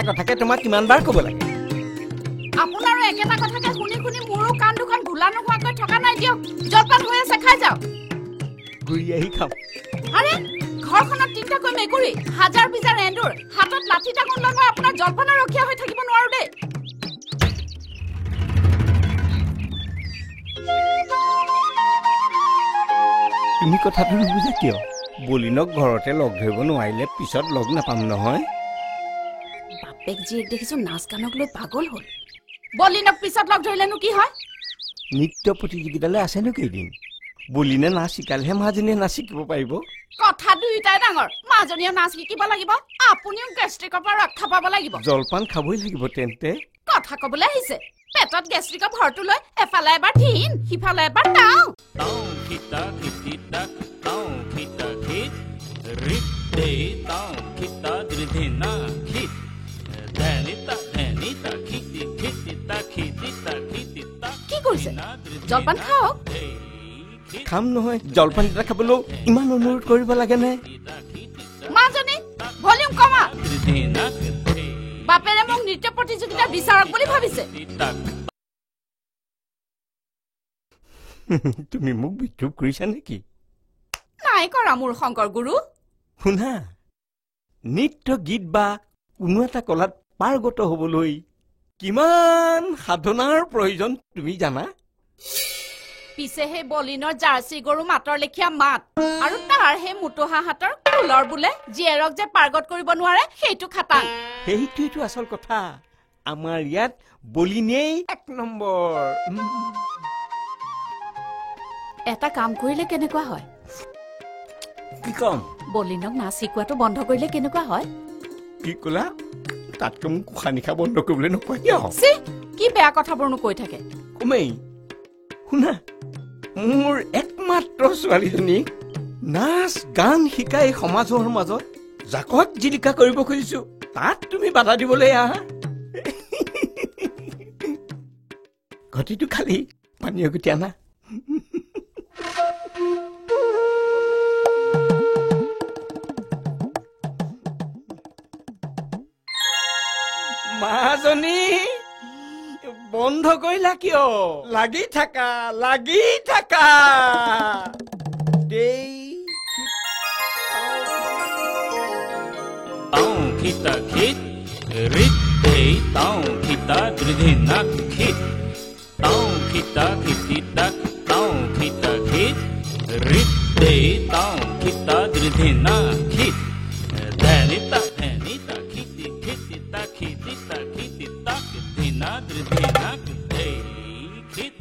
কথাকে তোমাক কিমানবাৰ ক'ব লাগে আপোনাৰো একেটা কথাকে শুনি শুনি মোৰো কাণ দুখন ভুলা নোহোৱাকৈ থকা নাই দিয়ক জলপান হৈ আছে খাই যাওক ঘূৰি আহি খাম আৰে ঘৰখনত তিনিটাকৈ মেকুৰী হাজাৰ বিজাৰ এন্দুৰ হাতত লাঠি টাঙোন লৈ মই আপোনাৰ জলপানৰ ৰখীয়া হৈ থাকিব নোৱাৰো দেই তুমি কথাটো নুবুজা কিয় বলিনক ঘৰতে লগ ধৰিব নোৱাৰিলে পিছত লগ নাপাম নহয় বাপেক জীয়েক দেখিছো নাচ গানক লৈ পাগল হ'ল বলিনক পিছত লগ ধৰিলেনো কি হয় নৃত্য প্ৰতিযোগিতালৈ আছেনো কেইদিন বলিনে নাচ শিকালেহে মাজনীয়ে নাচ শিকিব পাৰিব কথা দুইটাই ডাঙৰ মাজনীয়ে নাচ শিকিব লাগিব আপুনিও গেষ্ট্ৰিকৰ পৰা ৰক্ষা পাব লাগিব জলপান খাবই লাগিব তেন্তে কথা কবলৈ আহিছে পেটত গেষ্ট্ৰিকৰ ভৰটো লৈ এফালে এবাৰ ঢিন সিফালে এবাৰ টাও কি কৰিছে জলপান খাওক খাম নহয় জলপান এটা খাবলৈও ইমান অনুৰোধ কৰিব লাগে নে মাজনী ভলিউম কমা বাপেৰে মোক নৃত্য প্ৰতিযোগিতা বিচাৰক বুলি ভাবিছে তুমি মোক বিদ্ৰোহ কৰিছা নেকি নাই কৰা মোৰ শংকৰ গুৰু শুনা নৃত্য গীত বা কোনো এটা কলাত পাৰ্গত হ'বলৈ কিমান সাধনাৰ প্ৰয়োজন তুমি জানা পিছে সেই বলিনৰ জাৰ্চি গৰু মাতৰ লেখীয়া মাত আৰু তাৰ সেই মুটোহা হাতৰ ফুলৰ বোলে জীয়েৰক যে পাৰ্গত কৰিব নোৱাৰে সেইটো খাটাং সেইটোৱেইটো আচল কথা আমাৰ ইয়াত বলিনেই 1 নম্বৰ এটা কাম কৰিলে কেনেকুৱা হয় কি কম বলিনক নাচ শিকোৱাটো বন্ধ কৰিলে কেনেকুৱা হয় কি ক'লা তাতকৈ মোক খোৱা নিশা বন্ধ কৰিবলৈ নকয় কি বেয়া কথাবোৰনো কৈ থাকে কমেই শুনা মোৰ একমাত্ৰ ছোৱালীজনীক নাচ গান শিকাই সমাজৰ মাজত জাকত জিলিকা কৰিব খুজিছো তাত তুমি বাধা দিবলৈ আহা ঘটিটো খালি পানীয় গুটি আনা মাজনী বন্ধ কৰিলা কিয় লাগি থাকা খিতা খিত রিত দেই তাও খিতা দৃধি নাক খিত তাও খিতা খিতি তাক তাও খিতা খিত রিত দেই তাও খিতা দৃধি নাক খিত ধ্যানিতা ধ্যানিতা খিতি খিতি তা খিতি তা খিতি তাক ধিনা দৃধি নাক দেই খিত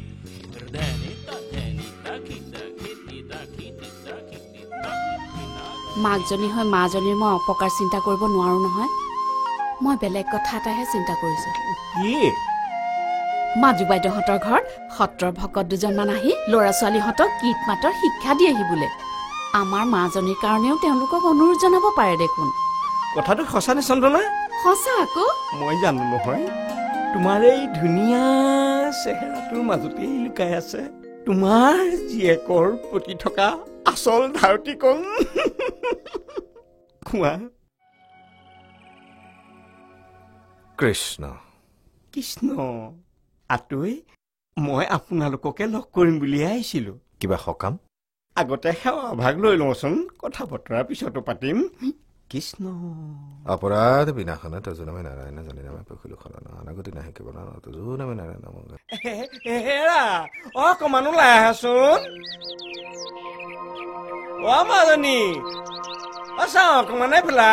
ধ্যানিতা ধ্যানিতা খিতা খিতি তা খিতি তা খিতি তাক ধিনা মাকজনী হৈ মাজনীৰ মই অপকাৰ চিন্তা কৰিব নোৱাৰো নহয় মই বেলেগ কথা এটাহে চিন্তা কৰিছো কি মাজু বাইদেউহঁতৰ ঘৰত সত্ৰৰ ভকত দুজনমান আহি ল'ৰা ছোৱালীহঁতক গীত মাতৰ শিক্ষা দিয়েহি বোলে আমাৰ মাজনীৰ কাৰণেও তেওঁলোকক অনুৰোধ জনাব পাৰে দেখোন কথাটো সঁচা নে চন্দনা সঁচা আকৌ মই জানো নহয় তোমাৰ এই ধুনীয়া চেহেৰাটোৰ মাজতেই লুকাই আছে তোমাৰ জীয়েকৰ প্ৰতি থকা আচল ধাৰতিকণ খোৱা কৃষ্ণ কৃষ্ণ আতৈ মই আপোনালোককে লগ কৰিম বুলিয়ে আহিছিলো কিবা সকাম আগতে সেৱা ভাগ লৈ লওঁচোন কথা বতৰাৰ পিছতো পাতিম কৃষ্ণ অপৰাধ বিনাশনে তজুনামে নাৰায়ণ জানি নামে পখিলো খলন অনাগতি নাহে কেৱল তজুনামে নাৰায়ণ নাম হেৰা অকমান ওলাই আহাচোন অ মাজনী আছা অকমান এইফালা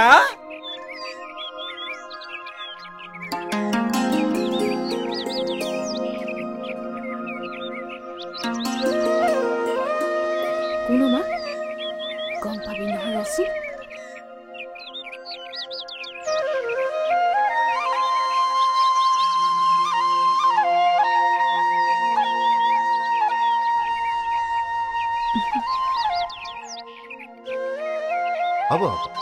কোনো মা গম পাবি নহয় ৰচোন হ'ব হ'ব